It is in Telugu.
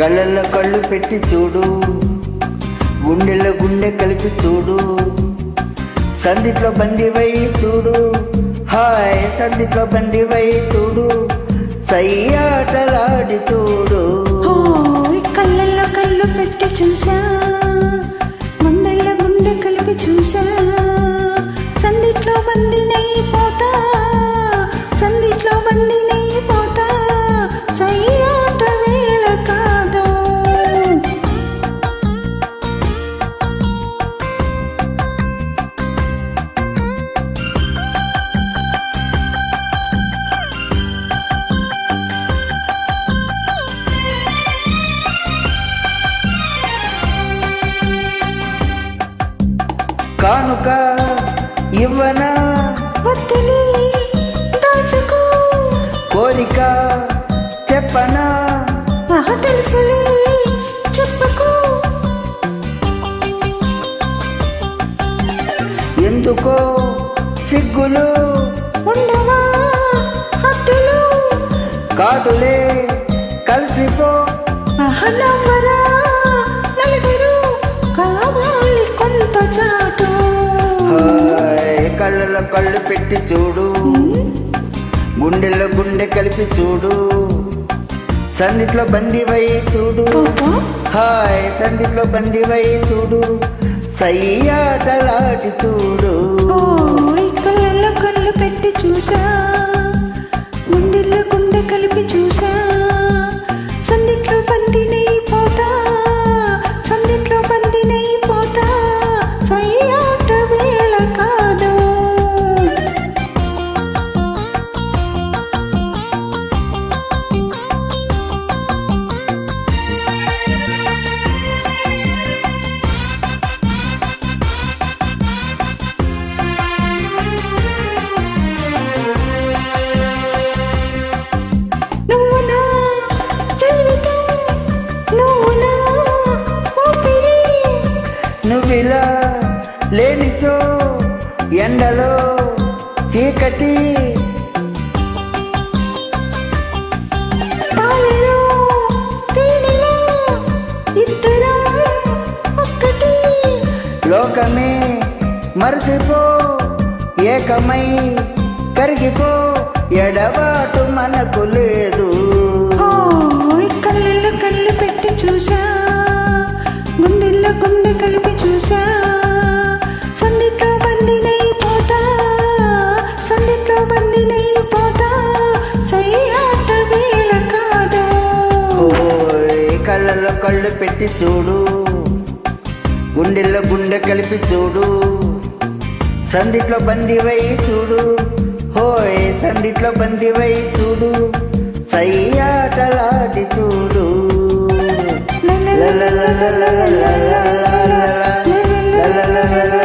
కళ్ళల్లో కళ్ళు పెట్టి చూడు, గుండెల్లో గుండె కలిపి చూడు, సందిట్లో బందివై చూడు, హాయ్ సందిట్లో బందివై చూడు, సయ్యాటలాడి చూడు. కళ్ళల్లో కళ్ళు పెట్టి చూసా, గుండెల్లో గుండె కలిపి చూసా, సందిట్లో బందినై పోతా, సందిట్లో బందినై పోతా, సయ్యాట వేళ కాదు. కానుక ఇవ్వనా వద్దులే దాచుకో, కోరిక చెప్పనా తెలుసులే చెప్పుకో, ఎందుకో సిగ్గులు ఉండవా హద్దులు, కాదులే కలిసిపో, నవ్వరా నలుగురు కావాలి కొంత చాటు. హాయ్ కళ్ళలో కళ్ళు పెట్టి చూడు, గుండెల్లో గుండె కలిపి చూడు, సందిట్లో బందివై చూడు, హాయ్ సందిట్లో బందివై చూడు, సయ్యాటలాడి చూడు. కళ్ళల్లో కళ్ళు పెట్టి చూసా, గుండెల్లో గుండె కలిపి చూసా, సందిట్లో బందినై పోతా, సందిట్లో బందినై పోతా, సయ్యాట వేళ కాదు. నువ్వు నా జీవితం, నువ్వు నా ఊపిరి, నువ్విలా లేనిచో ఎండలో చీకటి, పాలలో తేనెలో ఇద్దరం ఒక్కటి, లోకమే మరచిపో, ఏకమై కరిగిపో, ఎడబాటు మనకు లేదు. కళ్ళల్లో కళ్ళు పెట్టి చూసా, గుండెల్లో గుండె కలిపి చూసా, సందిట్లో బందినై పోతా, సందిట్లో బందినై పోతా, సయ్యాట వేళ కాదు. కళ్ళల్లో కళ్ళు పెట్టి చూడు, గుండెల్లో గుండె కలిపి చూడు, సందిట్లో బందివై చూడు, హోయ్ సందిట్లో బందివై చూడు, సయ్యాటలాడి చూడు. ల ల ల ల ల ల ల ల ల ల ల ల ల ల ల ల ల ల.